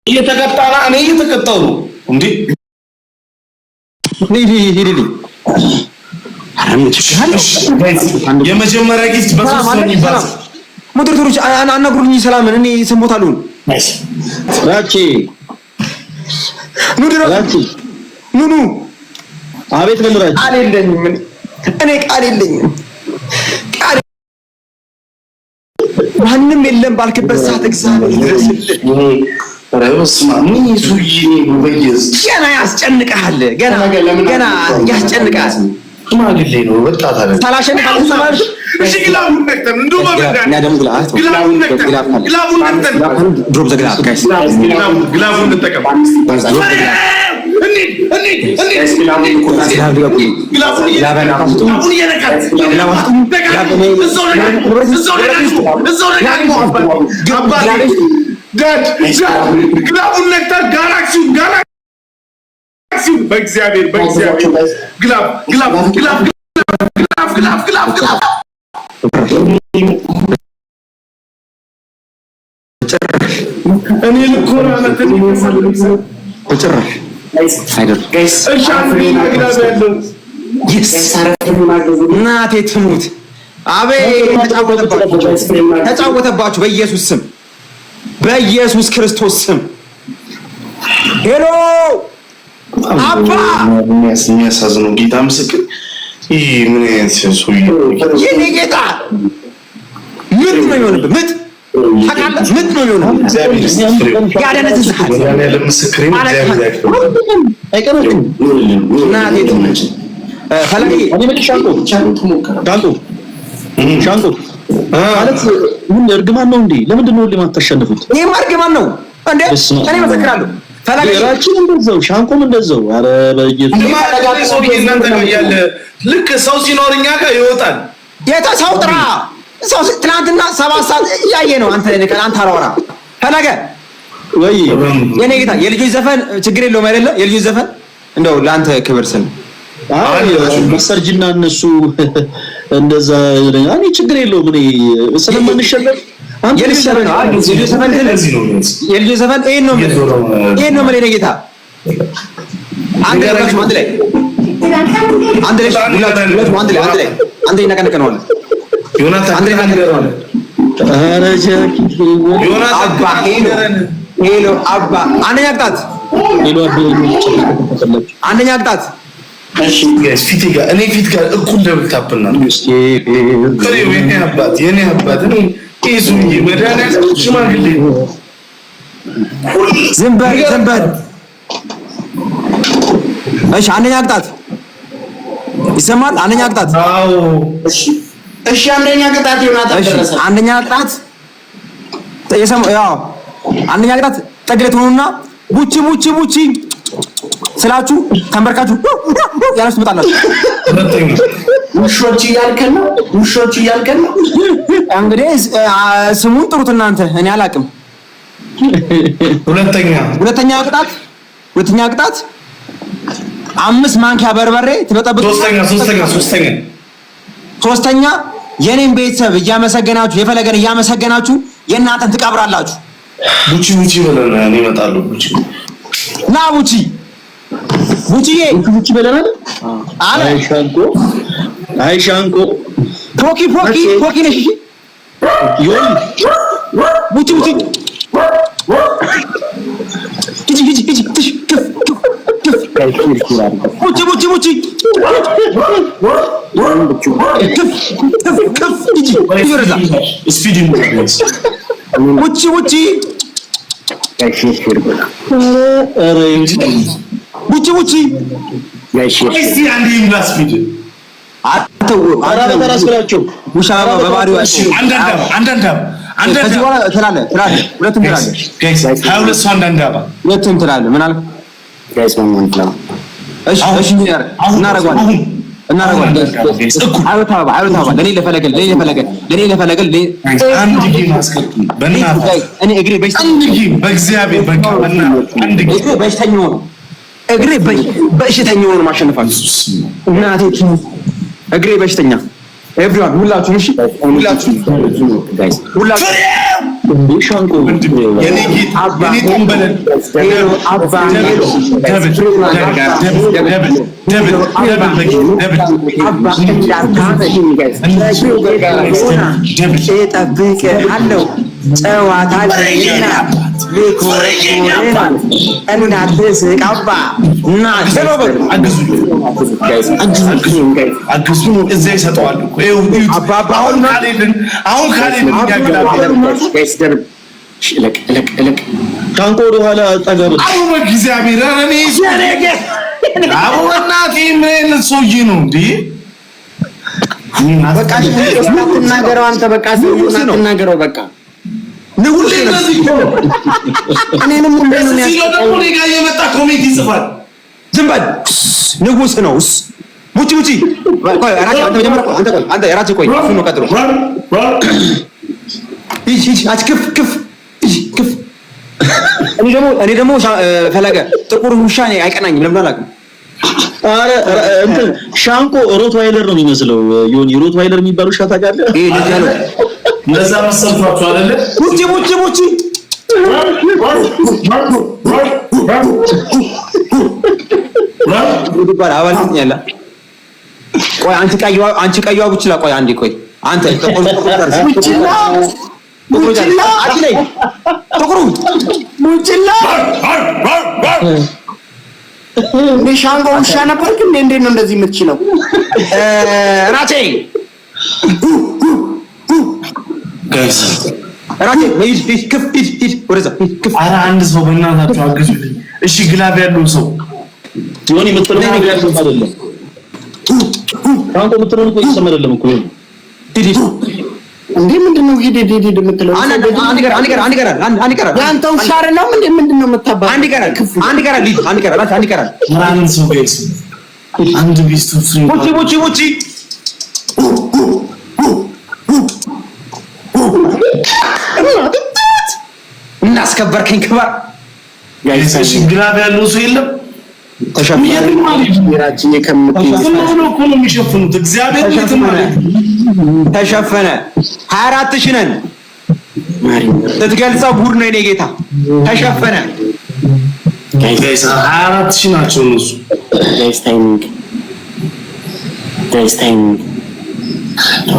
እየተቀጣና እኔ እየተቀጣው ነው እንዴ? የመጀመሪያ ጊፍት በሶስት ነው ይባላል። ሞዴሬተሮች አናግሩልኝ ሰላምን እኔ ሰሞታለሁ። ራቺ ኑኑ አቤት ለምራች አይደለኝም እኔ ቃል የለኝም ማንንም የለም ባልክበት ሰዓት እግዚአብሔር ይድረስልህ። ረስማ ምን ይዙይ ወበየስ ገና ያስጨንቃል ገና ያስጨንቃል። ማግሌ ነው ወጣት አለ ታላሸን ካልተሰማር እሺ ግላቡን ነክተን እንደው ማበዳ ግላቡን ነክተን ድሮፕ ዘ ግላብ ጋይስ ግላቡን እንጠቀም ግላቡን ነክተን ጋላክሲው በእግዚአብሔር ግላብ እኔ ልኮራ ነተን በጭራሽ አይደል ጋይስ እናቴ ትሙት አቤት ተጫወተባችሁ በኢየሱስ ስም በኢየሱስ ክርስቶስ ስም ሄሎ አባ የሚያሳዝነው ጌታ ምስክር ይሄ ምን አይነት ሰው የኔ ጌታ ምጥ ነው የሚሆንብህ ምጥ ታውቃለህ ምጥ ነው የሚሆንብህ ያደነዝዝሃል ያለ ምስክር አይቀርም እናቴ ትሙት ፈለጊ እኔ መጥሻለሁ ሻንቆ ማለት ምን እርግማን ነው እንዴ? ለምንድን ነው ለማታሸንፉት? ይሄ እርግማን ነው እንዴ? እኔ መሰክራለሁ። ፈላጊራችን እንደዛው ሻንቆም እንደዛው። አረ በኢየሱስ ሰው እናንተ ነው ያለ ልክ ሰው ሲኖርኛ ጋር ይወጣል። የተሰው ጥራ ሰው ትናንትና 7 ሰዓት እያየ ነው አንተ አንተ አላወራ ፈለገ ወይ የኔ ጌታ የልጆች ዘፈን ችግር የለውም አይደለ? የልጆች ዘፈን እንደው ለአንተ ክብር ስል መሰርጅና እነሱ እንደዛ እኔ ችግር የለውም እኔ ስለማንሸነፍ አንተ የልጆች ዘፈን ይሄን ነው ማለት ጌታ አንተ ጋር አንድ ላይ አንድ ላይ እናቀነቀነዋል ዮናታን አንድ ላይ እናቀነቀነዋል ኧረ ጃኪ ዮናታን ሄሎ አባ አንደኛ ቅጣት አንደኛ ቅጣት እሺ ጋይስ ፊት ጋር እኔ ፊት ጋር እኩል ደብል ታፕና እስኪ የኔ አባት ነው ኢዙ ይመዳና ሽማግሌ ዝም በል እሺ አንደኛ ቅጣት ይሰማል አንደኛ ቅጣት አዎ እሺ አንደኛ ቅጣት ዮናታን ደረሰ አንደኛ ቅጣት ያው አንደኛ ቅጣት ጠግለት ሆኖና ቡቺ ስላችሁ ተንበርካችሁ ያላችሁ ትመጣላችሁ። ውሾች እያልከን ነው እንግዲህ ስሙን ጥሩት እናንተ እኔ አላቅም። ሁለተኛ ቅጣት 5 ማንኪያ በርበሬ ትበጠብጡ። ሶስተኛ የኔን ቤተሰብ እያመሰገናችሁ የፈለገን እያመሰገናችሁ የእናንተን ትቀብራላችሁ። ቡቺ ብለና እኔ እመጣለሁ። ና ቡቺዬ በለናል አለ አይሻንቆ ፖኪ ነሽ ይሁን ቡቺ ቡቺ እስቲ አንዴ ይምላስፊድ አተው አራራስላችሁ ሙሻባ በባሪው አንዳንድ ከዚህ በኋላ ትላለህ ሁለቱም ትላለህ ጋይስ 22 ሰው አንዳንድ ሁለቱም ትላለህ ምን አልክ ጋይስ ማንት ነው እሺ እናረጋለን አይወጣ ለኔ ለፈለገል አንድ ጌም አስከትል በእናትህ እኔ እግሬ በእግዚአብሔር በቃ አንድ ጌም እግሬ በሽተኛው ነው ማሸነፋችሁ እናቴ እግሬ በሽተኛ ኤቭሪዋን ሁላችሁም እሺ ሁላችሁም ሻንቆ የኔ ጌታ የኔ ጦምበለን አለው ጨዋታ ለኛ ሊኮረኮረና እናትስቅ አባ እና ሰሎበ አግዙ እዛ ይሰጠዋል እኮ አባባ አሁን ካሌልን ያገላል ለቅ ሻንቆ ወደ ኋላ ጠገብ አሁን በእግዚአብሔር እኔ አሁን እናቴ ምን ሰውዬ ነው እንዴ በቃ እናገረው አንተ በቃ እናገረው በቃ ንጉስ ለዚህ እኔንም ሁሉ ነው ደግሞ እኔ ጋር የመጣ ኮሜንት ይጽፋል ዝም በል ንጉስ ነው ሙጪ ቆይ አንተ የራስህ ቆይ እሱ ነው ቀጥሎ እሺ አትክፍ እኔ ደግሞ ፈለገ ጥቁር ውሻ አይቀናኝም ለምን አላውቅም አረ እንትን ሻንቆ ሮትዋይለር ነው የሚመስለው ዮኒ ሮትዋይለር የሚባል ውሻ ታውቃለህ ይሄ ልጅ ያለው ለዛ መሰልፋችሁ አይደለ ሙጪ ዱባራ አባልኝ ያለ ቆይ አንቺ ቀይዋ ብቻ ቆይ አንዴ ቆይ አንተ ሙጭላ ሻንቆ ውሻ ነበርክ እንዴት ነው እንደዚህ የምትችለው ራቴ ጋይስ ራቴ ሂድ ወደዛ ኧረ አንድ ሰው በእናታችሁ አግዙልኝ እሺ ግላብ ያለው ሰው ዮኒ የምትለው ነገር አይደለም ሻንቆ የምትለው እኮ ይሰማ አይደለም እኮ ሂድ እንዴ ምንድነው ሂድ የምትለው አንድ ቀራ ያንተ ውሻ አይደለም እንዴ ምንድነው የምታባው አንድ ቀራ ማን ሰው ጋይስ አንድ ቢስቱ ፍሪ ሙጪ እናስከበርከኝ ክብር ጋይስ እሺ ግላብ ያለው ሰው የለም ተሸፈነ የሚሸፍኑት እግዚአብሔር ተሸፈነ 24 ሺህ ነን ስትገልጸው ጉድ ነው የኔ ጌታ ተሸፈነ ጋይስ 24 ሺህ ናቸው እነሱ ጋይስ ታይሚንግ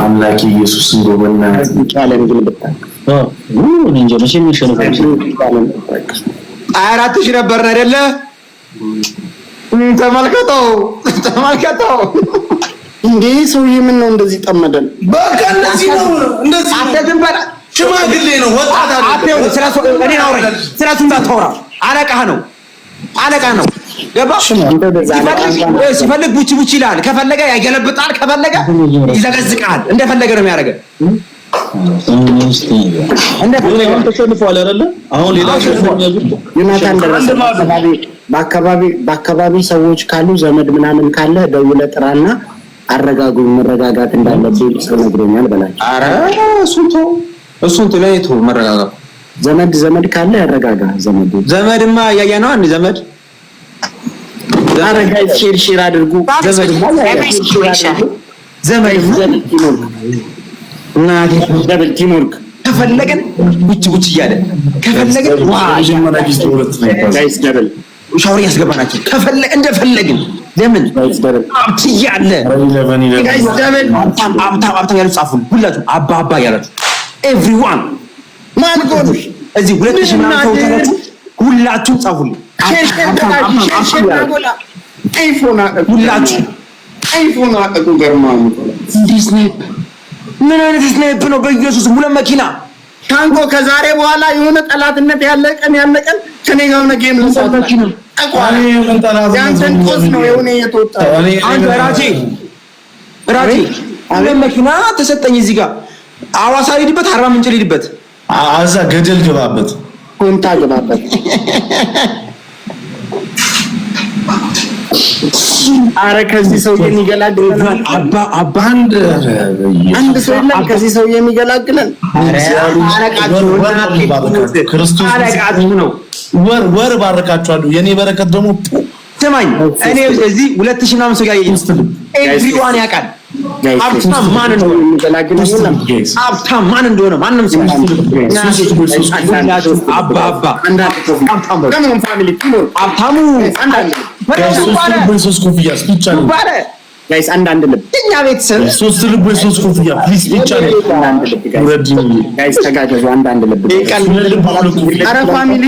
አምላክ ኢየሱስ እንደሆነ ቃለን ግን በቃ እንጂ መቼም ይሸነፋል 24 ሺህ ነበር አይደለ ተመልከተው እንዴ ሰውዬ ምን ነው እንደዚህ ጠመደን በቃ እንደዚህ ነው እንደዚህ አትዝምበላ ሽማግሌ ነው ወጣት አይደለም ስለሱ እኔ አውራ ስለሱ እንዳታወራ አለቃ ነው ገባ ሲፈልግ ቡቺ ይላል ከፈለገ ያገለብጣል ከፈለገ ይዘገዝቃል እንደፈለገ ነው የሚያደርገው እንደፈለገ ተሸንፏል አይደለ አሁን ሌላ ዮናታን ደረሰ በአካባቢ ሰዎች ካሉ ዘመድ ምናምን ካለ ደውለህ ጥራና አረጋጉኝ መረጋጋት እንዳለብኝ ሰው ነግሮኛል በላቸው አረ እሱን ተለይቶ መረጋጋት ዘመድ ካለ ያረጋጋ ዘመድማ ያያ ነው አንድ ዘመድ አረጋይ ሼር አድርጉ ዘመድ ቲሞርክ ከፈለገን ጉጭ እያለ ከፈለገን ጋይስ ደብል ሻወር ያስገባናቸው ከፈለገ እንደፈለግን ለምን አብት እያለ ጋይስ ደብል አብታ ያሉ ጻፉን ሁላችሁ አባባ ያላችሁ ኤቭሪዋን ማን ጎሽ እዚህ 2000 ምናምን ሰው ታላችሁ ሁላችሁ ጻፉልኝ አይፎን አቀቁ ገርማሙ ዲስኔፕ ምን አይነት ስናይፕ ነው በኢየሱስ ሁለት መኪና ሻንቆ ከዛሬ በኋላ የሆነ ጠላትነት ያለቀን ከኔ ጋር ነው ጌም ለሳታችሁ ነው አቋሪ ያንተን ቆስ ነው የሆነ የተወጣ አንተ ራጂ ሁለት መኪና ተሰጠኝ እዚህ ጋር አዋሳ ሊድበት አርባ ምንጭ ሊድበት አዛ ገደል ገባበት ኮንታ ገባበት አረ ከዚህ ሰው የሚገላግለን አባ አንድ ሰው የለም ከዚህ ሰው የሚገላግለን። አረቃችሁ ነው ወር ባረካችኋለሁ። የኔ በረከት ደግሞ ስማኝ እኔ እዚህ 2000 ምናምን ሰው ጋር ኤቭሪዋን ያውቃል ሀብታም ማን እንደሆነ ማንም ሰው አባ ሀብታሙ ሶስት ኮፍያ ብቻ ነው ጋይስ አንዳንድ ልብ እኛ ቤተሰብ ሶስት ልብ ሶስት ኮፍያ ፕሊዝ ብቻ ነው ጋይስ ተጋገዙ አንዳንድ ልብ አረ ፋሚሊ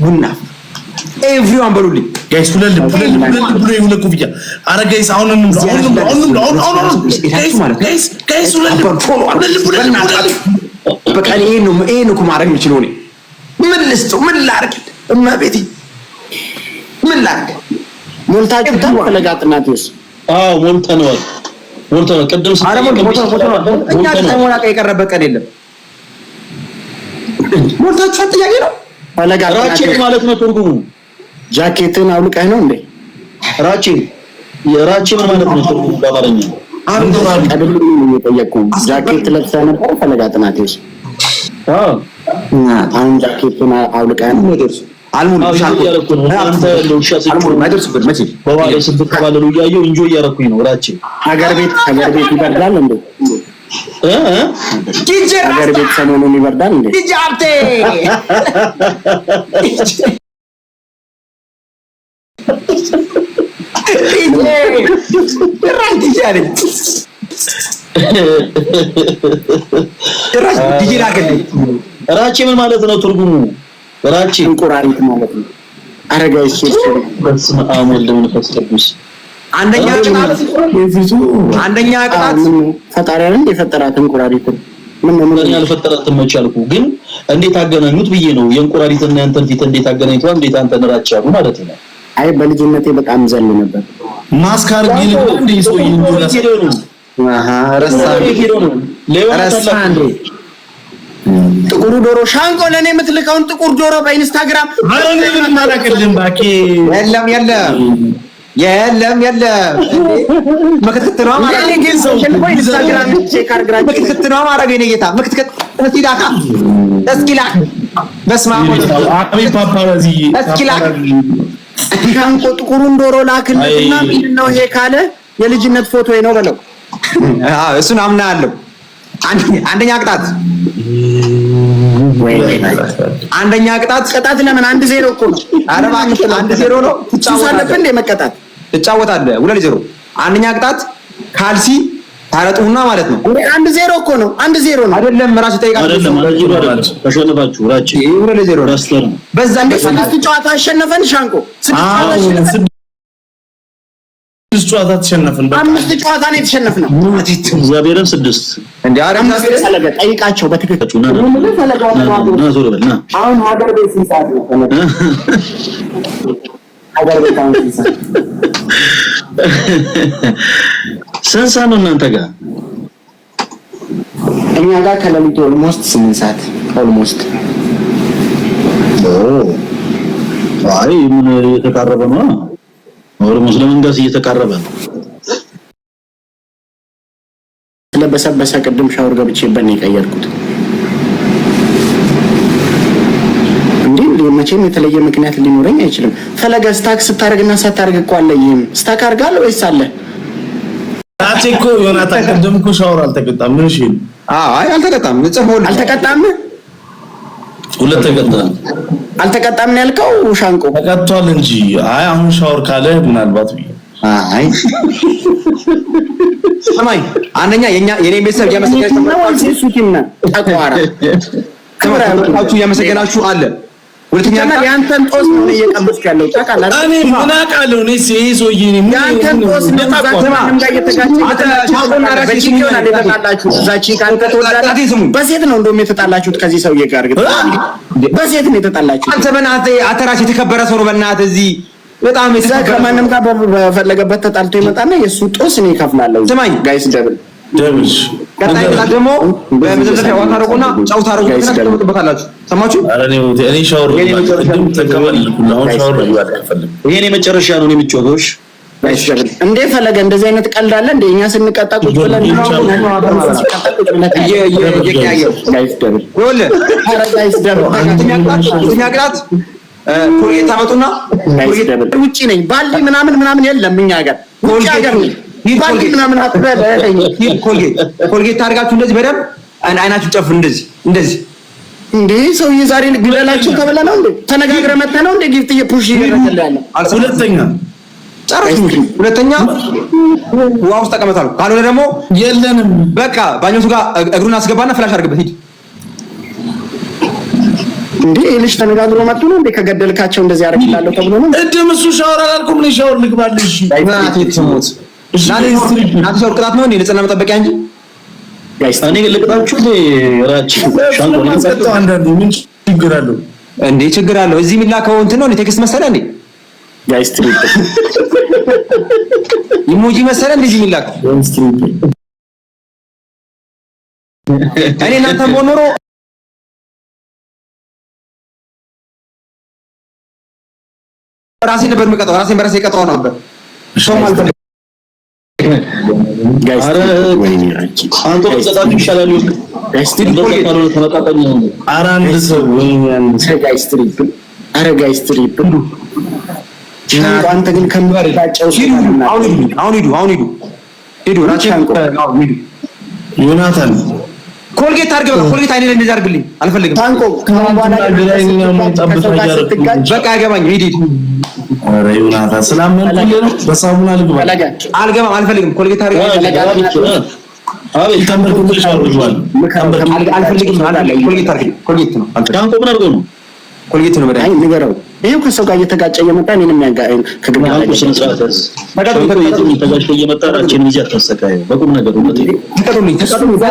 ቡና ኤቭሪዋን በሉልኝ ጋይስ ሁለት ልብ ብሎ የሆነ ኮፍያ አረ ጋይስ አሁን ጋይስ ሁለት ልብ በቃ ይሄን እኮ ማድረግ የምችለው እኔ ምን ልስጠው ምን ላድርግ እመቤቴ ምን ላድርግ ሞልታችሁ ተፈለጋጥናትስ ሞልተነዋል ቅድም እኛ ተሞላቀ የቀረበ ቀን የለም ሞልታችሁ ጥያቄ ነው ራቼ ማለት ነው ትርጉሙ ጃኬትን አውልቀህ ነው እንዴ ራቼ የራቼ ማለት ነው ትርጉሙ በአማርኛ ጃኬት ለብሰህ ነበር ፈለጋጥናትስ አሁን ጃኬቱን አውልቀህ ነው ሀገር ቤት ይበርዳል እንዴ ሀገር ቤት ሰሞኑን ይበርዳል እንዴ ራቼ ምን ማለት ነው ትርጉሙ ራቼ እንቁራሪት ማለት ነው አረጋይስ በስመ አብ ወልድ መንፈስ ቅዱስ አንደኛ ቅጣት ፈጣሪያን የፈጠራት እንቁራሪት ምን ያልፈጠራትን መቻልኩ ግን እንዴት አገናኙት ብዬ ነው የእንቁራሪትና ያንተን ፊት እንዴት አገናኝቷ እንዴት አንተን ራቼ ያሉ ማለት ነው አይ በልጅነቴ በጣም ዘል ነበር ማስካር ግን እንዴ ሰው ይንዱላ ረሳንዴ ጥቁሩ ዶሮ ሻንቆ ለኔ የምትልከውን ጥቁር ዶሮ በኢንስታግራም አረን ምን ማራከልን ባኪ የለም መከተተና ማረግ ግን ሰው ኢንስታግራም ቼክ አድርጋችሁ መከተተና ማረግ የኔ ጌታ መከተከት እስኪላካ እስኪላክ በስማ አቢ ፓፓራዚ እስኪላክ ሻንቆ ጥቁሩን ዶሮ ላክልና ምንድነው ይሄ ካለ የልጅነት ፎቶ ነው በለው እሱን አምናለሁ አንደኛ ቅጣት አንደኛ ቅጣት ለምን 1-0 እኮ ነው አረባ 1-0 ነው ትጫወታለህ እንደ መቀጣት ትጫወታለህ 2-0 አንደኛ ቅጣት ካልሲ ታረጡና ማለት ነው 1-0 እኮ ነው 1-0 ነው አይደለም ራስ ጠይቃለህ አይደለም ተሸነፋችሁ ራቼ 2-0 ራስተር በዛ እንደ ጨዋታ አሸነፈን ሻንቆ 6 ጨዋታ ተሸነፈን በቃ 5 ጨዋታ ነው የተሸነፍነው እግዚአብሔርን 6 እንዴ አረም ፈለገ ጠይቃቸው በትክክል ና ዞር በልና አሁን ሀገር ቤት ሲሳት ነው ሀገር ቤት አሁን ሲሳት ስንት ነው እናንተ ጋር እኛ ጋር ከሌሊቱ ኦልሞስት 8 ሰዓት ኦልሞስት አይ ምን የተቃረበ ነው ኦልሞስት ለመንጋስ እየተቃረበ ነው ስለበሰበሰ ቅድም ሻወር ገብቼበት ነው የቀየርኩት እንዴ መቼም የተለየ ምክንያት ሊኖረኝ አይችልም ፈለገ ስታክ ስታርግና ሳታርግ እኮ አለይም ስታክ አርጋለህ ወይስ አለ አቼኮ ዮናታን ቅድም እኮ ሻወር አልተቀጣም ምን እሺ አይ አልተቀጣም ጽፎል አልተቀጣም ሁለት ተቀጣም አልተቀጣም ነው ያልከው ሻንቆ ተቀጣል እንጂ አይ አሁን ሻወር ካለ ምናልባት አይ ሰማይ አንደኛ የኔ ቤተሰብ ያመሰገናችሁ አለ ሁለተኛ ያንተን ጦስ ነው እየቀመስኩ ያለው ታውቃለህ እኔ ምን አውቃለሁ እኔ ሰውዬ ነኝ ያንተን ጦስ ነው ታውቃለህ ጋር የተጋጨ በሴት ነው እንደውም የተጣላችሁት ከዚህ ሰውዬ ጋር ግን በሴት ነው የተጣላችሁት አንተ በእናትህ አተራሽ የተከበረ ሰው ነው በእናትህ እዚህ በጣም ከማንም ጋር በፈለገበት ተጣልቶ ይመጣና የሱ ጦስ ነው ይከፍላለሁ ስማኝ ጋይስ ደብሽ ቀጣይ ደግሞ በመዘዘፊያ ወታረቁና ጫው ታረቁና ተጠብቃላችሁ ሰማችሁ እኔ ሻወር ቅድም ተቀበል ሁሉ ሻወር ይባላል ይሄኔ መጨረሻ ነው የሚጮህሽ እንዴ ፈለገ እንደዚህ አይነት ቀልድ አለ እንደ እኛ ስንቀጣ ቁጭ ብለን ኮልጌት ታመጡና ውጪ ነኝ ባሊ ምናምን የለም እኛ ጋር ባሊ ምናምን አትበል ኮልጌት ታርጋችሁ እንደዚህ በደንብ አይናችሁ ጨፍ እንደዚህ እንዴ ሰውዬ ዛሬ ግለላችሁ ተበላ ነው እንዴ ተነጋግረ መጣ ነው እንዴ ጊፍት እየፑሽ ይደረጋል ያለ ሁለተኛ ውሃ ውስጥ ተቀመጣሉ ካልሆነ ደግሞ የለንም በቃ ባኞቱ ጋር እግሩን አስገባና ፍላሽ አድርግበት ሂድ እንዴ ልጅ ተነጋግሮ መጡ ነው እንዴ ከገደልካቸው እንደዚህ ያደርግላለሁ ተብሎ ነው እድም እሱ ሻወር አላልኩም ነው ሻወር ልግባልሽ ናቲ ተሞት ናቲ ሻወር ቅጣት ነው እንዴ ንጽህና መጠበቂያ እንጂ ጋይስ እኔ ልቅጣችሁ ራቺ ሻንቆ ነው ሰጠው አንዳንዴ ምን ችግር አለው እንዴ ችግር አለው እዚህ የሚላከው እንትን ነው ቴክስት መሰለ እንዴ ጋይስ ትሪፕ ኢሞጂ መሰለ እንደዚህ የሚላከው እኔ እናንተ ሞኖሮ ራሴን ነበር የምቀጣው ራሴን በራሴ ቀጣው ነበር ሾም አልፈልግም ጋይስ አንተ ወጣቱ ይሻላል ጋይስ ትሪፕ ተመጣጣኝ ነው አራንድ ሰው ጋይስ ትሪፕ አረ ጋይስ ትሪፕ አንተ ግን ከምባጫው አሁን ሂዱ ራቼ ዮናታን ኮልጌት አድርግ በቃ ኮልጌት አይኔ እንደዚህ አድርግልኝ አልፈልግም ታንቆ ከማባላ በቃ ያገባኝ ሂድ ኧረ ዮናታን ስላመንኩልህ ነው በሳሙና ልግባ አልገባም አልፈልግም ኮልጌት አድርግ አቤት ተመርኩልሽ አውርጇል አልፈልግም ኮልጌት አድርግ ኮልጌት ነው ታንቆ ምን አድርጎ ነው ኮልጌት ነው በላይ ንገረው ይሄው ከሰው ጋር እየተጋጨ እየመጣ እኔንም ያጋጨኝ ከግማሽ ተጋጭቶ እየመጣ ራችን ይዘህ አታሰቃየው በቁም ነገር ተቀጡልኝ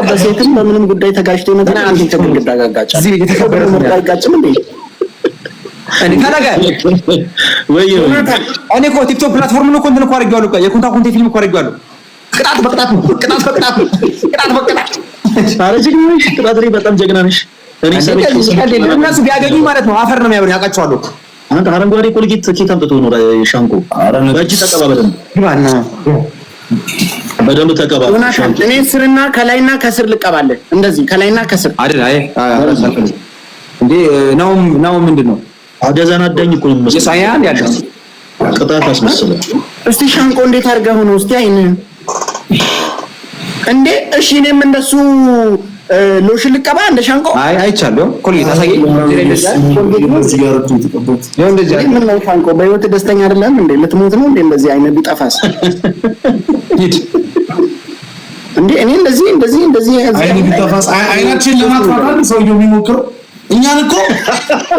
በሴትም በምንም ጉዳይ ተጋጭቶ ይመጣ አንተ ተግዳ ጋጋጫ እዚህ የተከበረ ጋጋጭም እንዴ እኔ ታረጋ ወይ እኔ እኮ ቲክቶክ ፕላትፎርም ነው ኮንተንት እኮ አድርጌዋለሁ እኮ የኮንታ ኮንቴንት ፊልም እኮ አድርጌዋለሁ ቅጣት በቅጣት አረጅግሽ ቅጣት ላይ በጣም ጀግና ነሽ እነሱ ቢያገኙ ማለት ነው አፈር ነው የሚያበሉ ያውቃቸዋለሁ አንተ አረንጓዴ ኮልጌት ኬት አምጥቶ ነው ሻንቆ በእጅ ተቀባበልን ግባና በደንብ ተቀባበል እኔ ስርና ከላይና ከስር ልቀባለህ እንደዚህ ከላይና ከስር አይደል አይ እንዴ ነው ምንድነው አደዛናዳኝ እኮ ነው መስሎ የሳያን ያለው ቅጣት አስመስለ እስቲ ሻንቆ እንዴት አድርገህ ነው እስቲ አይን እንዴ እሺ እኔም እንደሱ ሎሽን ልቀባ እንደ ሻንቆ አይቻለሁ ኮልጌት አሳየኝ ምን ነው ሻንቆ በህይወት ደስተኛ አይደለም እንዴ ልትሞት ነው እንዴ እንደዚህ አይነት ቢጠፋስ ሂድ እንዴ እኔ እንደዚህ አይኔ ቢጠፋስ አይናችን ለማጥፋት ሰውየው የሚሞክረው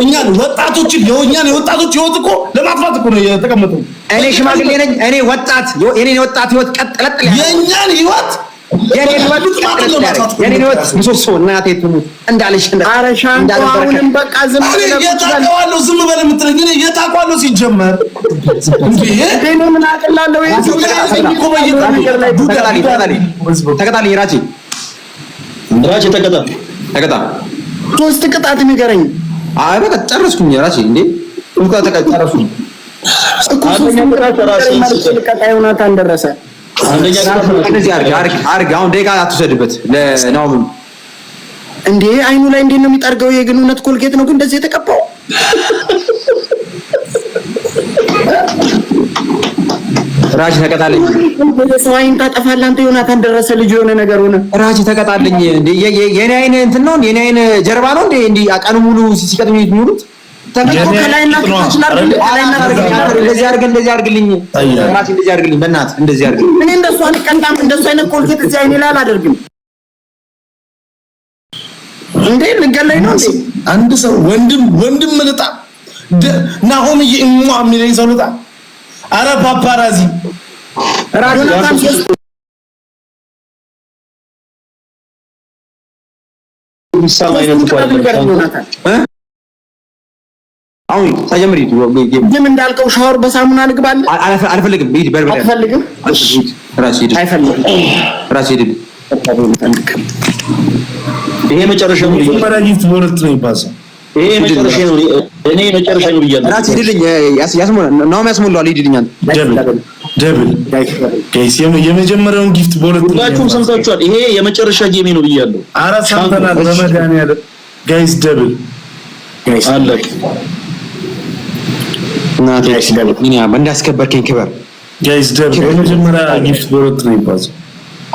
እኛን ወጣቶችን የወጣቶች ህይወት እኮ ለማጥፋት እኮ ነው የተቀመጠው እኔ ሽማግሌ ነኝ እኔ ወጣት የኔን ወጣት ህይወት ቀጥለጥ የኛን ህይወት የኔ ህይወት ምሰሶ እናቴ ትሙት እንዳለሽ አረሻንቆውንም በቃ ዝም በለ የምትለኝ እኔ የታውቃለሁ ሲጀመር እንዴ ምን አቀላለሁ ተቀጣልኝ ራቼ ተቀጣ ሶስት ቅጣት ንገረኝ አይ በቃ ጨረስኩኝ ራቼ እንዴ ተቀጣረሱ እኮ ሶስት ቅጣት ራሴ ዮናታን ደረሰ አንደኛ እንደዚህ አርግ አሁን ደቂቃ አትወሰድበት ለናው እንዴ አይኑ ላይ እንዴት ነው የሚጠርገው የግንኙነት ኮልጌት ነው ግን እንደዚህ የተቀባው ራጅ ተቀጣለኝ ሰዋይን ታጠፋለህ አንተ ዮናታን ደረሰ ልጅ የሆነ ነገር ሆነ ራጅ ተቀጣለኝ እንዴ የኔ አይን እንትን ነው የኔ አይን ጀርባ ነው እንዴ ቀኑ ሙሉ ሲቀጥም የሚውሉት ተቀጣው ከላይና እንደዚህ አድርግልኝ ራሴ እንደዚህ አድርግልኝ በእናትህ እንደዚህ አድርግልኝ እኔ እንደሱ አንቀጣም እንደሱ አይነት ኮልጌት እዚህ አይኔ ላይ አላደርግም እንዴ ልገለኝ ነው እንዴ አንድ ሰው ወንድም ልጣ ናሆም ይእሙ አሚለኝ ሰው ልጣ አረ ፓፓራዚ ዮናታን አሁን ተጀምሪ ግን እንዳልከው ሻወር በሳሙና ልግባል አልፈልግም ሂድ በርበሬ አልፈልግም ራስ ሂድ አይፈልግም ራስ ሂድ ይሄ መጨረሻ ነው ፓራጂት ወርት ነው ይባዛው ይሄ መጨረሻ ነው እኔ መጨረሻ ነው ብያለሁ ራስ ሂድልኝ ያስሞላ ነው ያስሞላው ሂድልኝ አንተ ደብል ጋይስ የመጀመሪያውን ጊፍት በሁለት ሁላችሁም ሰምታችኋል። ይሄ የመጨረሻ ጌሜ ነው ብያለሁ። አራት ሰምተናል። በመድኃኒዓለም ጋይስ ደብል ጋይስ አለቅ እናቴ ምን እንዳስከበርከኝ ክበር ጋይስ ደብል የመጀመሪያ ጊፍት በሁለት ነው ይባዛል።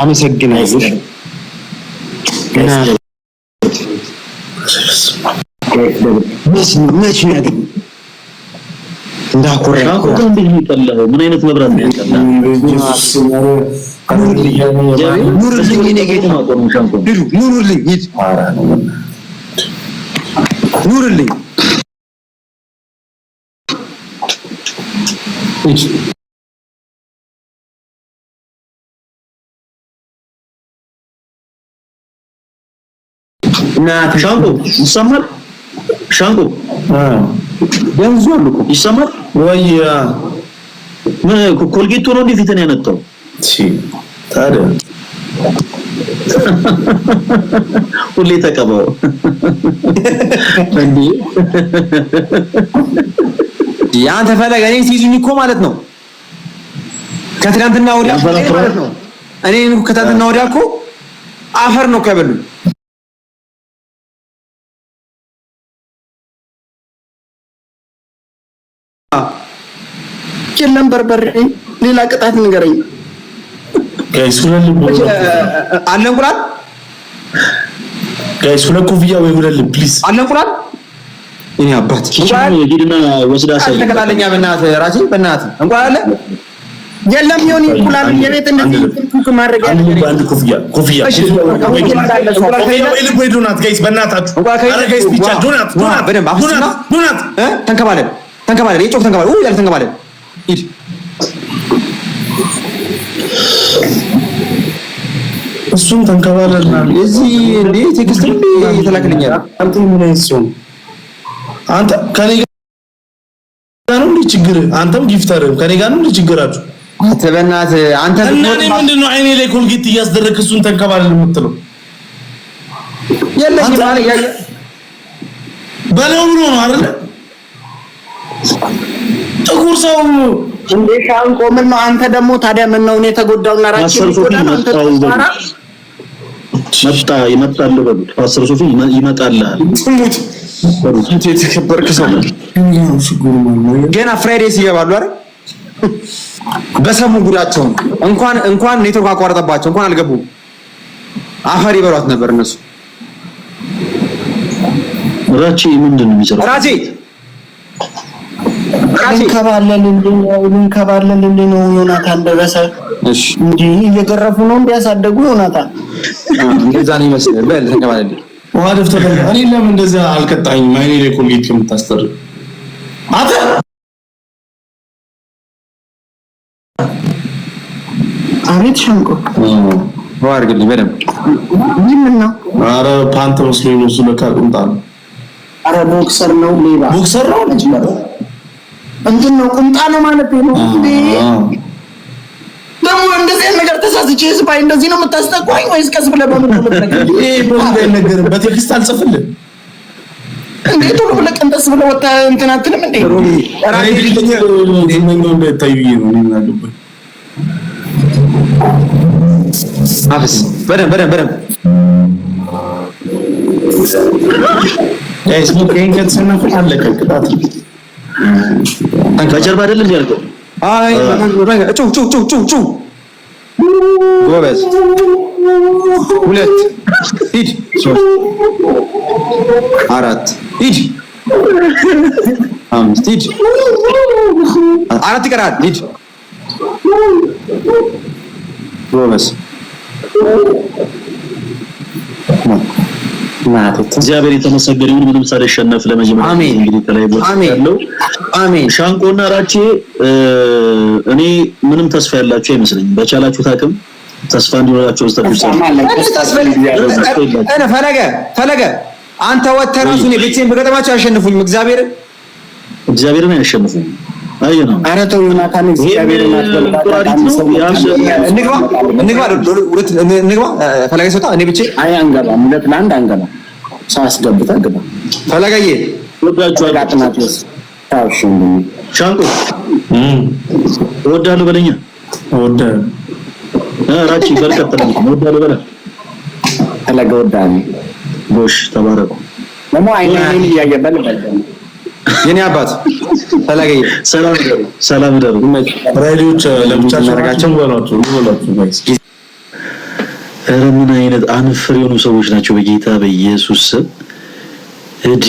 አመሰግናለሁ። መች ነው ያገኘ እንዳኮራ ምን አይነት መብራት ነው ያቀላው? ኑርልኝ እኔ ጌታ ኑርልኝ ሂድ ኑርልኝ ሻንቆ ይሰማል? ሻንቆ ያንዟል እኮ ይሰማል ወይ? ኮልጌት ነው እንዴ ፊትን ያነጣው? እሺ ታዲያ ሁሌ ተቀባው እንዴ? ያንተ ፈለገ እኔ ሲይዙኝ እኮ ማለት ነው ከትናንትና ወዲያ ማለት ነው እኔ ከትናንትና ወዲያ እኮ አፈር ነው ከበሉኝ። የለም በርበሬ ሌላ ቅጣት ንገረኝ ጋይስ። ሁለት ልብ አለ እንቁላል ጋይስ፣ ሁለት ኮፍያ ወይ ሁለት ልብ ፕሊዝ። አለ እንቁላል እኔ አባት ኪችን የዲድና ወስዳ ሰለ ተከታተለኛ በእናትህ ራጂ በእናትህ እንቁላል አለ የለም ይሁን እንቁላል የቤት እንደዚህ ኩክ ማድረግ አንድ ኮፍያ ወይ ዶናት ጋይስ፣ በእናታችሁ አረ ጋይስ ብቻ ዶናት በደንብ አፍስና ዶናት ተንከባለን የጮክ ተንከባለን ያለ ተንከባለን ሂድ እሱን ተንከባለልና እዚህ እንዴ ቴክስት እንዴ የተላከልኛል። አንተ ምን አይሰው አንተ ከኔ ጋር ነው እንዴ ችግር? አንተም ጊፍተርም ከኔ ጋር ነው እንዴ ችግራችሁ? አንተ በእናትህ አንተ እና እኔ ምንድነው አይኔ ላይ ኮልጌት እያስደረክ እሱን ተንከባለል የምትለው? የለኝ ማለት ያ በለው ብሎ ነው አይደል? ጥቁር ሰው እንዴ ሻንቆ ምን ነው አንተ ደግሞ ታዲያ ምን ነው እኔ ተጎዳውና ራሴ ይመጣል በሉት። ፓስተር ሶፊ ይመጣል ትሙት አንተ የተከበርክ ሰው ገና ፍራይዴስ ይገባሉ አይደል? በሰሙ ጉዳቸው እንኳን ኔትወርክ አቋረጠባቸው እንኳን አልገቡም። አፈር ይበሏት ነበር እነሱ። ራቼ ምንድነው የሚሰራው? ራቼ እንከባለልን ነው ዮናታን ደረሰ። እሺ እንዴ እየገረፉ ነው እንዲያሳደጉ ዮናታን እንደዛ ነው ይመስላል። በል ተንከባለልን ውሃ ደፍተህ እኔ ለምን እንደዛ አልቀጣኝም? አይኔ ላይ ኮልጌት ከምታስጠር አተ አቤት ሻንቆ ዋርግልኝ በደምብ ምን ነው? አረ ፓንት መስሎኝ ነው እሱ ለካ ቁምጣ ነው። አረ ቦክሰር ነው ሌባ ቦክሰር ነው ልጅ ነው እንትን ነው ቁምጣ ነው ማለት ነው እንዴ? ደግሞ እንደዚህ ነገር ተሳስቼ ስባይ እንደዚህ ነው የምታስጠቋኝ ወይስ ቀስ ብለህ በምትልበት ነገር በእንደ ነገር በቴክስት አልጽፍልህ እንዴ? ቶሎ ብለህ ቀንጠስ ብለህ ወጣ እንትን አትልም እንዴ? ነው እንደታዩ ነው እናገባኝ አፍስ በደምብ ጋይስ ሞኬን ከተሰነፈ አለቀ ቅጣት ከጀርባ አይደለም ያልከው? አይ ጩ ጎበዝ ሁለት ሂድ ሶስት አራት ሂድ አምስት ሂድ አራት ይቀራል ሂድ ጎበዝ እግዚአብሔር የተመሰገነ ይሁን። ምንም ሳይሸነፍ ለመጀመሪያ አሜን። እንግዲህ ተላይ ቦታ ያለው አሜን። ሻንቆና ራቼ እኔ ምንም ተስፋ ያላችሁ አይመስለኝም። በቻላችሁት አቅም ተስፋ እንዲኖራችሁ ፈለገ አንተ ወተህ ራሱ ነው ቤቴን በገጠማቸው ያሸንፉኝም እግዚአብሔርን አያሸንፉም። አየነው። ኧረ ተው ዮናታን እግዚአብሔርን እንግባ ፈለገ ሰጣ እኔ ብቻ አይ አንገባም። ሁለት ለአንድ አንገባም። ሳስገብተህ ግባ ፈለገዬ ወዳችሁ አጥናትስ ታውሽ ሻንቆ እወዳለሁ በለኛ እወዳለሁ ራቺ በርከተለ እወዳለሁ በለ ተለገ ወዳኔ ጎሽ ተባረኩ ደግሞ አይኔን እያየበል የኔ አባት ተለገ ሰላም ደሩ ራዲዮች ለብቻቸው አረጋቸው ወላችሁ ጋይስ ምን አይነት አንፍር የሆኑ ሰዎች ናቸው በጌታ በኢየሱስ ስም እዲ